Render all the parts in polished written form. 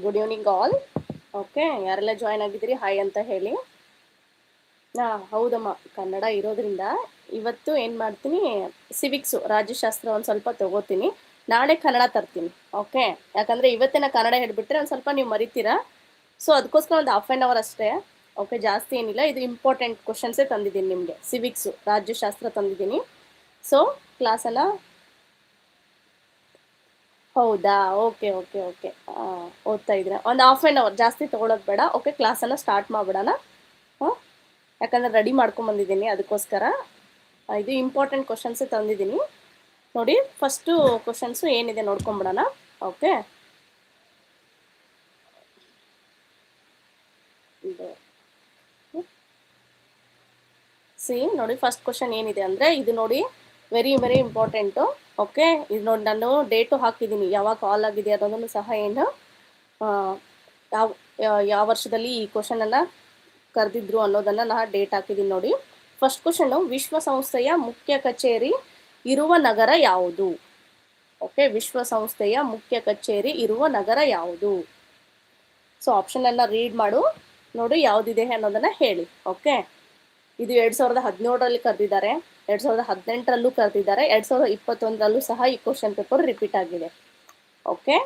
Good evening all. Okay, ಯಾರೆಲ್ಲ join ಆಗಿದ್ದೀರಿ hi ಅಂತ ಹೇಳಿ. ಹೌದಮ್ಮ, ಕನ್ನಡ ಇರೋದ್ರಿಂದ ಇವತ್ತು ಏನು ಮಾಡ್ತೀನಿ, ಸಿವಿಕ್ಸು ರಾಜ್ಯಶಾಸ್ತ್ರ ಒಂದು ಸ್ವಲ್ಪ ತಗೋತೀನಿ, ನಾಳೆ ಕನ್ನಡ ತರ್ತೀನಿ. ಓಕೆ, ಯಾಕಂದರೆ ಇವತ್ತಿನ ಕನ್ನಡ ಹೇಳಿಬಿಟ್ರೆ ಒಂದು ಸ್ವಲ್ಪ ನೀವು ಮರಿತೀರಾ. ಸೊ ಅದಕ್ಕೋಸ್ಕರ ಒಂದು ಹಾಫ್ ಆನ್ ಅವರ್ ಅಷ್ಟೇ. ಓಕೆ, ಜಾಸ್ತಿ ಏನಿಲ್ಲ. ಇದು ಇಂಪಾರ್ಟೆಂಟ್ ಕ್ವಶನ್ಸೇ ತಂದಿದ್ದೀನಿ ನಿಮಗೆ. ಸಿವಿಕ್ಸು ರಾಜ್ಯಶಾಸ್ತ್ರ ತಂದಿದ್ದೀನಿ. ಸೊ ಕ್ಲಾಸನ್ನು ಹೌದಾ, ಓಕೆ ಓಕೆ ಓಕೆ ಓದ್ತಾ ಇದ್ದೀರಾ. ಒಂದು ಹಾಫ್ ಆನ್ ಅವರ್, ಜಾಸ್ತಿ ತೊಗೊಳೋದು ಬೇಡ. ಓಕೆ, ಕ್ಲಾಸನ್ನು ಸ್ಟಾರ್ಟ್ ಮಾಡಿಬಿಡೋಣ. ಹಾಂ, ಯಾಕಂದರೆ ರೆಡಿ ಮಾಡ್ಕೊಂಬಂದಿದ್ದೀನಿ, ಅದಕ್ಕೋಸ್ಕರ ಇದು ಇಂಪಾರ್ಟೆಂಟ್ ಕ್ವಶನ್ಸೇ ತಂದಿದ್ದೀನಿ. ನೋಡಿ, ಫಸ್ಟು ಕ್ವಶನ್ಸು ಏನಿದೆ ನೋಡ್ಕೊಂಬಿಡೋಣ. ಓಕೆ, ನೋಡಿ ಫಸ್ಟ್ ಕ್ವಶನ್ ಏನಿದೆ ಅಂದರೆ ಇದು ನೋಡಿ, ವೆರಿ ವೆರಿ ಇಂಪಾರ್ಟೆಂಟು. ಓಕೆ, ಇದು ನೋಡಿ ನಾನು ಡೇಟು ಹಾಕಿದ್ದೀನಿ, ಯಾವಾಗ ಕಾಲ್ ಆಗಿದೆ ಅನ್ನೋದನ್ನು ಸಹ ಏನು ಯಾವ ಯಾವ ವರ್ಷದಲ್ಲಿ ಈ ಕ್ವಶನನ್ನು ಕರೆದಿದ್ರು ಅನ್ನೋದನ್ನು ನಾನು ಡೇಟ್ ಹಾಕಿದ್ದೀನಿ ನೋಡಿ. ಫಸ್ಟ್ ಕ್ವಶನ್ನು, ವಿಶ್ವಸಂಸ್ಥೆಯ ಮುಖ್ಯ ಕಚೇರಿ ಇರುವ ನಗರ ಯಾವುದು? ಓಕೆ, ವಿಶ್ವಸಂಸ್ಥೆಯ ಮುಖ್ಯ ಕಚೇರಿ ಇರುವ ನಗರ ಯಾವುದು? ಸೊ ಆಪ್ಷನನ್ನು ರೀಡ್ ಮಾಡು, ನೋಡಿ ಯಾವುದಿದೆ ಅನ್ನೋದನ್ನು ಹೇಳಿ. ಓಕೆ, ಇದು 2017ರಲ್ಲಿ ಕರೆದಿದ್ದಾರೆ, 2018ರಲ್ಲೂ ಕರೆದಿದ್ದಾರೆ, 2021ರಲ್ಲೂ ಸಹ ಈ ಕ್ವಶನ್ ಪೇಪರ್ ರಿಪೀಟ್ ಆಗಿದೆ. ಓಕೆ,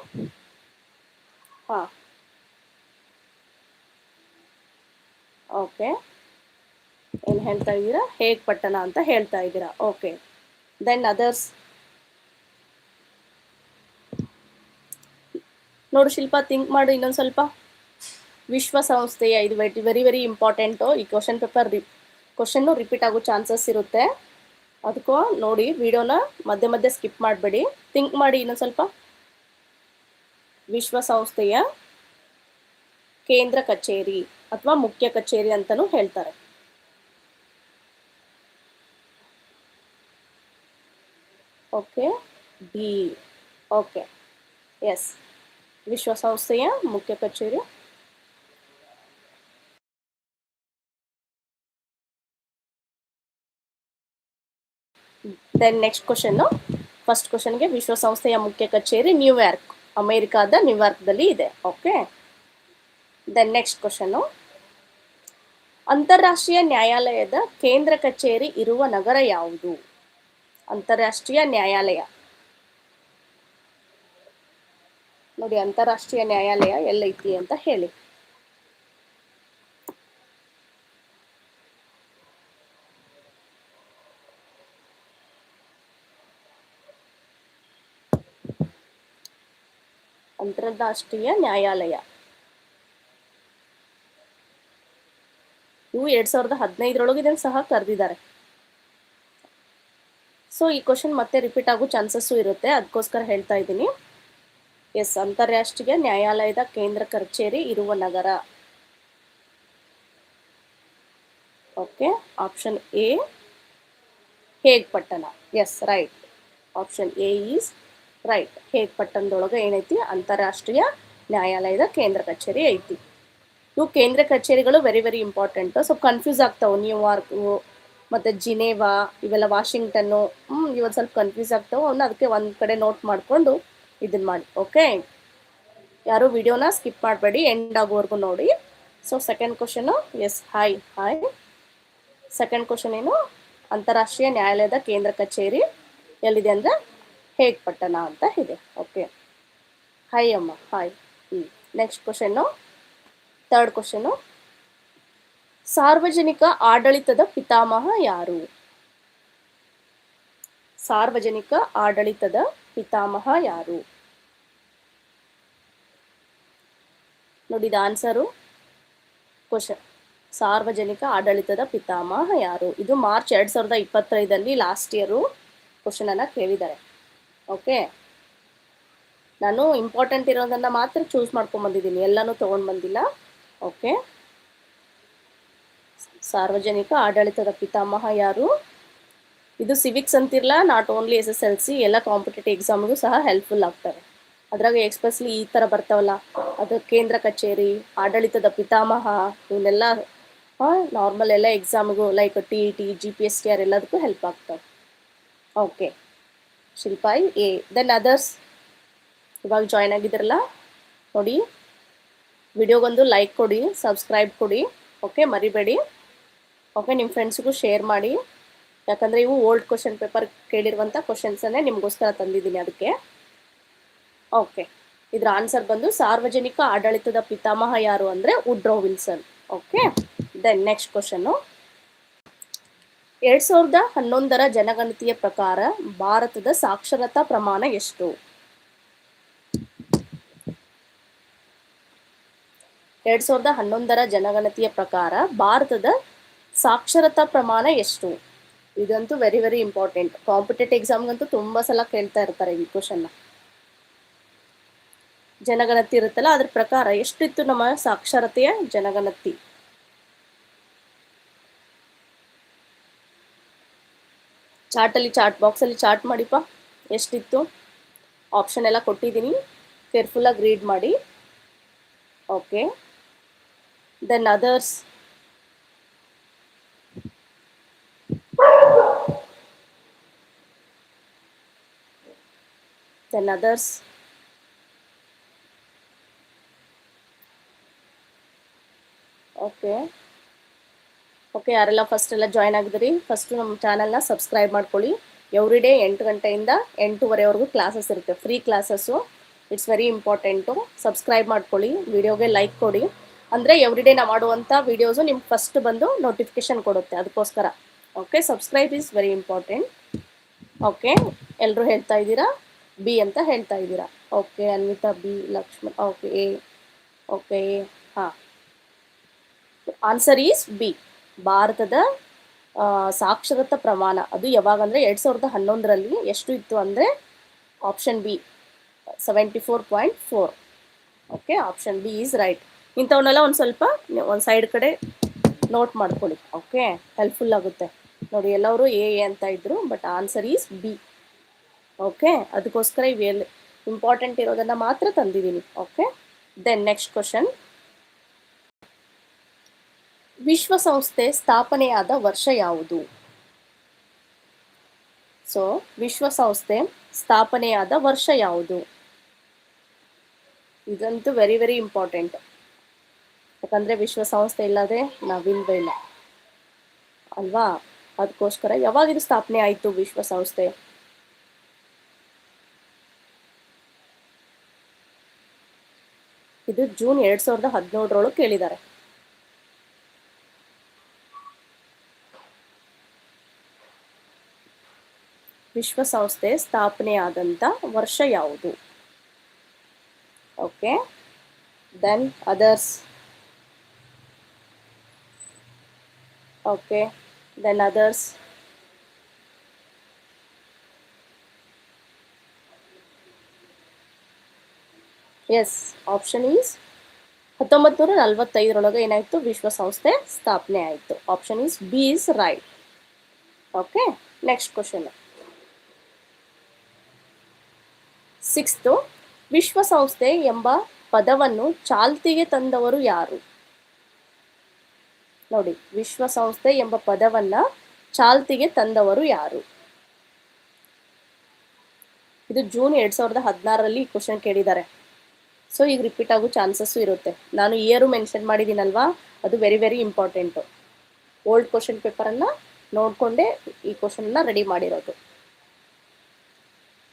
ಹಾಂ, ಓಕೆ, ಏನು ಹೇಳ್ತಾ ಇದ್ದೀರಾ? ಹೇಗ್ ಪಟ್ಟಣ ಅಂತ ಹೇಳ್ತಾ ಇದ್ದೀರಾ. Okay, then others. ನೋಡು ಶಿಲ್ಪ, ಥಿಂಕ್ ಮಾಡು ಇನ್ನೊಂದು ಸ್ವಲ್ಪ. ವಿಶ್ವಸಂಸ್ಥೆಯ, ಇದು ವೆರಿ ವೆರಿ ಇಂಪಾರ್ಟೆಂಟು. ಈ ಕ್ವಶನ್ ಪೇಪರ್ ಕ್ವಶನ್ನು ರಿಪೀಟ್ ಆಗೋ ಚಾನ್ಸಸ್ ಇರುತ್ತೆ. ಅದಕ್ಕೂ ನೋಡಿ, ವಿಡಿಯೋನ ಮಧ್ಯೆ ಮಧ್ಯೆ ಸ್ಕಿಪ್ ಮಾಡಬೇಡಿ, ಥಿಂಕ್ ಮಾಡಿ ಇನ್ನೊಂದು ಸ್ವಲ್ಪ. ವಿಶ್ವಸಂಸ್ಥೆಯ ಕೇಂದ್ರ ಕಚೇರಿ ಅಥವಾ ಮುಖ್ಯ ಕಚೇರಿ ಅಂತಲೂ ಹೇಳ್ತಾರೆ. Okay, D. ಓಕೆ, ಎಸ್, ವಿಶ್ವಸಂಸ್ಥೆಯ ಮುಖ್ಯ ಕಚೇರಿ. ದೆನ್ ನೆಕ್ಸ್ಟ್ ಕ್ವಶನ್ನು, ಫಸ್ಟ್ ಕ್ವಶನ್ಗೆ ವಿಶ್ವಸಂಸ್ಥೆಯ ಮುಖ್ಯ ಕಚೇರಿ ನ್ಯೂಯಾರ್ಕ್, ಅಮೇರಿಕಾದ ನ್ಯೂಯಾರ್ಕ್ದಲ್ಲಿ ಇದೆ. ಓಕೆ, ದೆನ್ ನೆಕ್ಸ್ಟ್ ಕ್ವಶನ್ನು, ಅಂತಾರಾಷ್ಟ್ರೀಯ ನ್ಯಾಯಾಲಯದ ಕೇಂದ್ರ ಕಚೇರಿ ಇರುವ ನಗರ ಯಾವುದು? ಅಂತಾರಾಷ್ಟ್ರೀಯ ನ್ಯಾಯಾಲಯ ನೋಡಿ, ಅಂತಾರಾಷ್ಟ್ರೀಯ ನ್ಯಾಯಾಲಯ ಎಲ್ಲೈತಿ ಅಂತ ಹೇಳಿ. ಅಂತಾರಾಷ್ಟ್ರೀಯ ನ್ಯಾಯಾಲಯ ಇವು 2015ರೊಳಗೆ ಇದನ್ನು ಸಹ ಕರೆದಿದ್ದಾರೆ. ಸೊ ಈ ಕ್ವಶನ್ ಮತ್ತೆ ರಿಪೀಟ್ ಆಗೋ ಚಾನ್ಸಸ್ಸು ಇರುತ್ತೆ, ಅದಕ್ಕೋಸ್ಕರ ಹೇಳ್ತಾ ಇದ್ದೀನಿ. ಎಸ್, ಅಂತಾರಾಷ್ಟ್ರೀಯ ನ್ಯಾಯಾಲಯದ ಕೇಂದ್ರ ಕಚೇರಿ ಇರುವ ನಗರ. ಓಕೆ, ಆಪ್ಷನ್ ಎ ಹೇಗ್ ಪಟ್ಟಣ. S, right, option A is right. ಹೇಗ್ ಪಟ್ಟಣದೊಳಗೆ ಏನೈತಿ, ಅಂತಾರಾಷ್ಟ್ರೀಯ ನ್ಯಾಯಾಲಯದ ಕೇಂದ್ರ ಕಚೇರಿ ಐತಿ. ಇವು ಕೇಂದ್ರ ಕಚೇರಿಗಳು ವೆರಿ ವೆರಿ ಇಂಪಾರ್ಟೆಂಟು. ಸ್ವಲ್ಪ ಕನ್ಫ್ಯೂಸ್ ಆಗ್ತಾವೆ. ನ್ಯೂಯಾರ್ಕು ಮತ್ತು ಜಿನೇವಾ ಇವೆಲ್ಲ, ವಾಷಿಂಗ್ಟನ್ನು, ಇವತ್ತು ಸ್ವಲ್ಪ ಕನ್ಫ್ಯೂಸ್ ಆಗ್ತಾವೆ. ಅವನ್ನ ಅದಕ್ಕೆ ಒಂದು ಕಡೆ ನೋಟ್ ಮಾಡಿಕೊಂಡು ಇದನ್ನು ಮಾಡಿ. ಓಕೆ, ಯಾರು ವಿಡಿಯೋನ ಸ್ಕಿಪ್ ಮಾಡಬೇಡಿ, ಎಂಡ್ ಆಗೋವರೆಗೂ ನೋಡಿ. So second question, S, hi. Second question ಏನು, ಅಂತಾರಾಷ್ಟ್ರೀಯ ನ್ಯಾಯಾಲಯದ ಕೇಂದ್ರ ಕಚೇರಿ ಎಲ್ಲಿದೆ ಅಂದರೆ ಹೇಗ್ ಪಟ್ಟಣ ಅಂತ ಇದೆ. ಓಕೆ, ಹಾಯ್ ಅಮ್ಮ, hi. Next question, third question, ಸಾರ್ವಜನಿಕ ಆಡಳಿತದ ಪಿತಾಮಹ ಯಾರು? ಸಾರ್ವಜನಿಕ ಆಡಳಿತದ ಪಿತಾಮಹ ಯಾರು? ನೋಡಿ, ಇದು ಆನ್ಸರು. ಕ್ವಶನ್, ಸಾರ್ವಜನಿಕ ಆಡಳಿತದ ಪಿತಾಮಹ ಯಾರು? ಇದು ಮಾರ್ಚ್ 2025 ಲಾಸ್ಟ್ ಇಯರು ಕ್ವಶನನ್ನು ಕೇಳಿದ್ದಾರೆ. ಓಕೆ, ನಾನು ಇಂಪಾರ್ಟೆಂಟ್ ಇರೋದನ್ನು ಮಾತ್ರ ಚೂಸ್ ಮಾಡ್ಕೊಂಬಂದಿದ್ದೀನಿ, ಎಲ್ಲನೂ ತೊಗೊಂಡು ಬಂದಿಲ್ಲ. ಓಕೆ, ಸಾರ್ವಜನಿಕ ಆಡಳಿತದ ಪಿತಾಮಹ ಯಾರು? ಇದು ಸಿವಿಕ್ಸ್ ಅಂತಿರಲ್ಲ, ನಾಟ್ ಓನ್ಲಿ SSLC, ಎಲ್ಲ ಕಾಂಪಿಟೇಟಿವ್ ಎಕ್ಸಾಮ್ಗೂ ಸಹ ಹೆಲ್ಪ್ಫುಲ್ ಆಗ್ತವೆ. ಅದ್ರಾಗ ಎಕ್ಸ್ಪೆಷಲಿ ಈ ಥರ ಬರ್ತಾವಲ್ಲ, ಅದು ಕೇಂದ್ರ ಕಚೇರಿ, ಆಡಳಿತದ ಪಿತಾಮಹ, ಇವನ್ನೆಲ್ಲ ನಾರ್ಮಲ್ ಎಲ್ಲ ಎಕ್ಸಾಮ್ಗೂ ಲೈಕ್ TET, GPSTR ಎಲ್ಲದಕ್ಕೂ ಹೆಲ್ಪ್ ಆಗ್ತವೆ. ಓಕೆ, ಶಿಲ್ಪಾಯಿ ಎ. ದೆನ್ ಅದರ್ಸ್, ಇವಾಗ ಜಾಯ್ನ್ ಆಗಿದ್ರಲ್ಲ, ನೋಡಿ, ವಿಡಿಯೋಗೊಂದು ಲೈಕ್ ಕೊಡಿ, ಸಬ್ಸ್ಕ್ರೈಬ್ ಕೊಡಿ. ಓಕೆ, ಮರಿಬೇಡಿ. ಓಕೆ, ನಿಮ್ಮ ಫ್ರೆಂಡ್ಸ್ಗೂ ಶೇರ್ ಮಾಡಿ. ಯಾಕಂದರೆ ಇವು ಓಲ್ಡ್ ಕ್ವಶನ್ ಪೇಪರ್ ಕೇಳಿರುವಂಥ ಕ್ವಶನ್ಸನ್ನೇ ನಿಮಗೋಸ್ಕರ ತಂದಿದ್ದೀನಿ ಅದಕ್ಕೆ. ಓಕೆ, ಇದರ ಆನ್ಸರ್ ಬಂದು ಸಾರ್ವಜನಿಕ ಆಡಳಿತದ ಪಿತಾಮಹ ಯಾರು ಅಂದರೆ Woodrow Wilson. Okay, then next question. 2011 ಜನಗಣತಿಯ ಪ್ರಕಾರ ಭಾರತದ ಸಾಕ್ಷರತಾ ಪ್ರಮಾಣ ಎಷ್ಟು? 2011 ಜನಗಣತಿಯ ಪ್ರಕಾರ ಭಾರತದ ಸಾಕ್ಷರತಾ ಪ್ರಮಾಣ ಎಷ್ಟು? ಇದಂತೂ ವೆರಿ ವೆರಿ ಇಂಪಾರ್ಟೆಂಟ್. ಕಾಂಪಿಟೇಟಿವ್ ಎಕ್ಸಾಮ್ಗಂತೂ ತುಂಬ ಸಲ ಕೇಳ್ತಾ ಇರ್ತಾರೆ ಈ ಕ್ವಶನ್ನ. ಜನಗಣತಿ ಇರುತ್ತಲ್ಲ, ಅದ್ರ ಪ್ರಕಾರ ಎಷ್ಟಿತ್ತು ನಮ್ಮ ಸಾಕ್ಷರತೆಯ ಜನಗಣತಿ? ಚಾಟ್ ಬಾಕ್ಸಲ್ಲಿ ಚಾಟ್ ಮಾಡಿಪ್ಪ, ಎಷ್ಟಿತ್ತು? ಆಪ್ಷನ್ ಎಲ್ಲ ಕೊಟ್ಟಿದ್ದೀನಿ, ಕೇರ್ಫುಲ್ಲಾಗಿ ರೀಡ್ ಮಾಡಿ. Okay, then others. ಓಕೆ, ಯಾರೆಲ್ಲ ಫಸ್ಟ್ ಎಲ್ಲ ಜಾಯ್ನ್ ಆಗಿದ್ರಿ, ಫಸ್ಟು ನಮ್ಮ ಚಾನಲ್ನ ಸಬ್ಸ್ಕ್ರೈಬ್ ಮಾಡ್ಕೊಳ್ಳಿ. ಎವ್ರಿ ಡೇ 8 ಗಂಟೆಯಿಂದ 8:30ವರೆಗೂ ಕ್ಲಾಸಸ್ ಇರುತ್ತೆ, free classes. It's very important. Subscribe ಮಾಡ್ಕೊಳ್ಳಿ, ವಿಡಿಯೋಗೆ ಲೈಕ್ ಕೊಡಿ. ಅಂದರೆ ಎವ್ರಿ ಡೇ ನಾವು ಮಾಡುವಂಥ ವೀಡಿಯೋಸು ನಿಮ್ಗೆ ಫಸ್ಟ್ ಬಂದು ನೋಟಿಫಿಕೇಶನ್ ಕೊಡುತ್ತೆ, ಅದಕ್ಕೋಸ್ಕರ. Okay, subscribe is very important. Okay, ಎಲ್ಲರೂ ಹೇಳ್ತಾ ಇದ್ದೀರಾ ಬಿ ಅಂತ ಹೇಳ್ತಾ ಇದ್ದೀರಾ. Okay, Anvitha B, Lakshman okay A. Okay, ಹಾಂ, ಆನ್ಸರ್ ಈಸ್ ಬಿ. ಭಾರತದ ಸಾಕ್ಷರತಾ ಪ್ರಮಾಣ ಅದು ಯಾವಾಗಂದರೆ 2011ರಲ್ಲಿ ಎಷ್ಟು ಇತ್ತು ಅಂದರೆ option B 74.4. Okay, option B is right. ಇಂಥವನ್ನೆಲ್ಲ ಒಂದು ಸ್ವಲ್ಪ ಒಂದು ಸೈಡ್ ಕಡೆ ನೋಟ್ ಮಾಡ್ಕೊಳ್ಳಿ. ಓಕೆ, ಹೆಲ್ಪ್ಫುಲ್ ಆಗುತ್ತೆ. ನೋಡಿ, ಎಲ್ಲರೂ ಎ ಅಂತ ಇದ್ರು, but answer is B. Okay, ಅದಕ್ಕೋಸ್ಕರ ಇವೆಲ್ಲ ಇಂಪಾರ್ಟೆಂಟ್ ಇರೋದನ್ನು ಮಾತ್ರ ತಂದಿದ್ದೀನಿ. Okay, then next question. ವಿಶ್ವಸಂಸ್ಥೆ ಸ್ಥಾಪನೆಯಾದ ವರ್ಷ ಯಾವುದು? ಸೊ, ವಿಶ್ವಸಂಸ್ಥೆ ಸ್ಥಾಪನೆಯಾದ ವರ್ಷ ಯಾವುದು? ಇದಂತೂ ವೆರಿ ವೆರಿ ಇಂಪಾರ್ಟೆಂಟ್. ಯಾಕಂದರೆ ವಿಶ್ವಸಂಸ್ಥೆ ಇಲ್ಲದೆ ನಾವಿಲ್ವೇ ಇಲ್ಲ ಅಲ್ವಾ? ಅದಕ್ಕೋಸ್ಕರ ಯಾವಾಗಿದು ಸ್ಥಾಪನೆ ಆಯಿತು ವಿಶ್ವಸಂಸ್ಥೆ? ಇದು ಜೂನ್ 2017 ಕೇಳಿದ್ದಾರೆ. ವಿಶ್ವಸಂಸ್ಥೆ ಸ್ಥಾಪನೆಯಾದಂಥ ವರ್ಷ ಯಾವುದು? Okay, then others. Okay, then others. S, option is 1945 ಏನಾಯಿತು? ವಿಶ್ವಸಂಸ್ಥೆ ಸ್ಥಾಪನೆ ಆಯಿತು. Option is B is right. Okay, next question. 6th, ವಿಶ್ವಸಂಸ್ಥೆ ಎಂಬ ಪದವನ್ನು ಚಾಲ್ತಿಗೆ ತಂದವರು ಯಾರು? ನೋಡಿ, ವಿಶ್ವಸಂಸ್ಥೆ ಎಂಬ ಪದವನ್ನು ಚಾಲ್ತಿಗೆ ತಂದವರು ಯಾರು? ಇದು ಜೂನ್ 2016ರಲ್ಲಿ ಈ ಕ್ವಶನ್ ಕೇಳಿದ್ದಾರೆ. ಸೊ ಈಗ ರಿಪೀಟ್ ಆಗೋ ಚಾನ್ಸಸ್ಸು ಇರುತ್ತೆ. ನಾನು ಇಯರು ಮೆನ್ಷನ್ ಮಾಡಿದ್ದೀನಲ್ವಾ, ಅದು very very important. Old question ಪೇಪರನ್ನು ನೋಡಿಕೊಂಡೇ ಈ ಕ್ವಶನ್ನ ರೆಡಿ ಮಾಡಿರೋದು.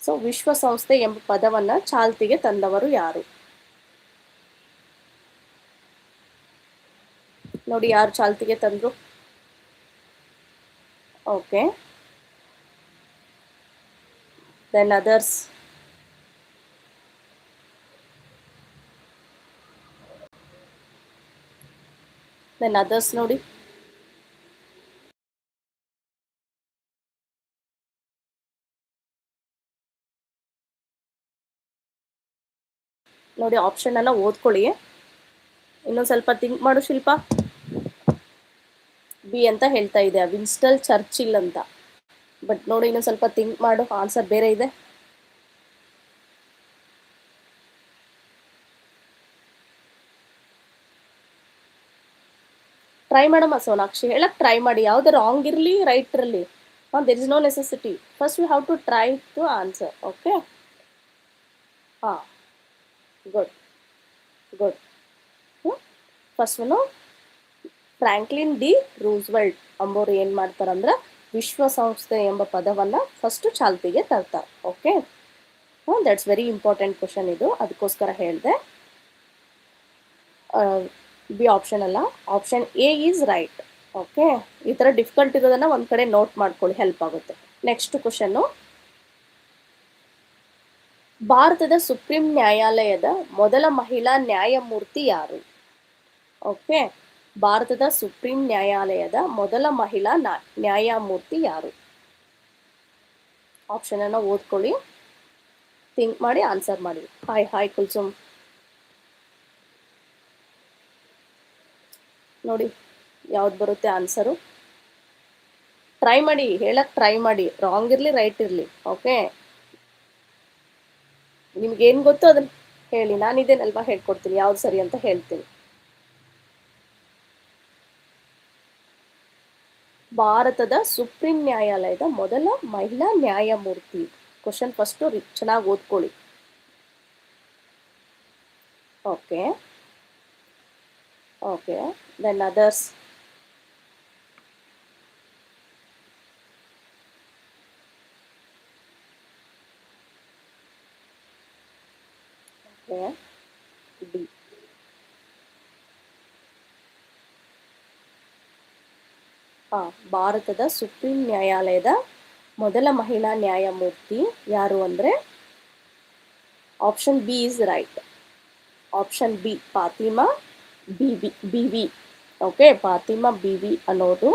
ಸೊ ವಿಶ್ವಸಂಸ್ಥೆ ಎಂಬ ಪದವನ್ನು ಚಾಲ್ತಿಗೆ ತಂದವರು ಯಾರು? ನೋಡಿ, ಯಾರು ಚಾಲ್ತಿಗೆ ತಂದರು? Okay, then others. ನೋಡಿ, ನೋಡಿ ಆಪ್ಷನ್ ಎಲ್ಲ ಓದ್ಕೊಳ್ಳಿ. ಇನ್ನೊಂದು ಸ್ವಲ್ಪ ಥಿಂಕ್ ಮಾಡು ಶಿಲ್ಪ. ಬಿ ಅಂತ ಹೇಳ್ತಾ ಇದೆ, ವಿನ್ಸ್ಟನ್ ಚರ್ಚಿಲ್ ಅಂತ. ಬಟ್ ನೋಡಿ, ಇನ್ನೊಂದು ಸ್ವಲ್ಪ ಥಿಂಕ್ ಮಾಡು, ಆನ್ಸರ್ ಬೇರೆ ಇದೆ. ಟ್ರೈ ಮಾಡಮ್ಮ ಸೋನಾಕ್ಷಿ, ಹೇಳಕ್ಕೆ ಟ್ರೈ ಮಾಡಿ. ಯಾವುದು ರಾಂಗ್ ಇರಲಿ ರೈಟ್ ಇರಲಿ, there is no necessity. First we have to try to answer. Okay, ಹಾಂ, good. Good. First one Franklin D Roosevelt ಅಂಬೋರು ಏನು ಮಾಡ್ತಾರಂದ್ರೆ ವಿಶ್ವಸಂಸ್ಥೆ ಎಂಬ ಪದವನ್ನು ಫಸ್ಟು ಚಾಲ್ತಿಗೆ ತರ್ತಾರೆ. Okay, that's very important question ಇದು, ಅದಕ್ಕೋಸ್ಕರ ಹೇಳಿದೆ. ಬಿ ಆಪ್ಷನ್ ಅಲ್ಲ, option A is right. Okay, ಈ ಥರ ಡಿಫಿಕಲ್ಟ್ ಇರೋದನ್ನು ಒಂದು ಕಡೆ ನೋಟ್ ಮಾಡ್ಕೊಳ್ಳಿ, ಹೆಲ್ಪ್ ಆಗುತ್ತೆ. ನೆಕ್ಸ್ಟ್ ಕ್ವಶನ್ನು, ಭಾರತದ ಸುಪ್ರೀಂ ನ್ಯಾಯಾಲಯದ ಮೊದಲ ಮಹಿಳಾ ನ್ಯಾಯಮೂರ್ತಿ ಯಾರು? ಓಕೆ, ಭಾರತದ ಸುಪ್ರೀಂ ನ್ಯಾಯಾಲಯದ ಮೊದಲ ಮಹಿಳಾ ನ್ಯಾಯಮೂರ್ತಿ ಯಾರು? ಆಪ್ಷನ್ ಅನ್ನು ಓದ್ಕೊಳ್ಳಿ, ಥಿಂಕ್ ಮಾಡಿ ಆನ್ಸರ್ ಮಾಡಿ. ಹಾಯ್ ಕುಲ್ಸುಮ್, ನೋಡಿ ಯಾವ್ದು ಬರುತ್ತೆ ಆನ್ಸರು. ಟ್ರೈ ಮಾಡಿ, ಹೇಳಕ್ ಟ್ರೈ ಮಾಡಿ, ರಾಂಗ್ ಇರಲಿ ರೈಟ್ ಇರಲಿ. ಓಕೆ, ನಿಮ್ಗೇನು ಗೊತ್ತೋ ಅದನ್ನ ಹೇಳಿ, ನಾನಿದೇನಲ್ವಾ ಹೇಳ್ಕೊಡ್ತೀನಿ, ಯಾವ್ದು ಸರಿ ಅಂತ ಹೇಳ್ತೀನಿ. ಭಾರತದ ಸುಪ್ರೀಂ ನ್ಯಾಯಾಲಯದ ಮೊದಲ ಮಹಿಳಾ ನ್ಯಾಯಮೂರ್ತಿ. ಕ್ವಶನ್ ಫಸ್ಟು ಚೆನ್ನಾಗಿ ಓದ್ಕೊಳ್ಳಿ. Okay okay, then others. Okay, D. ಭಾರತದ ಸುಪ್ರೀಂ ನ್ಯಾಯಾಲಯದ ಮೊದಲ ಮಹಿಳಾ ನ್ಯಾಯಮೂರ್ತಿ ಯಾರು ಅಂದರೆ option B is right. Option B, Fathima Beevi. Okay, Fathima Beevi ಅನ್ನೋದು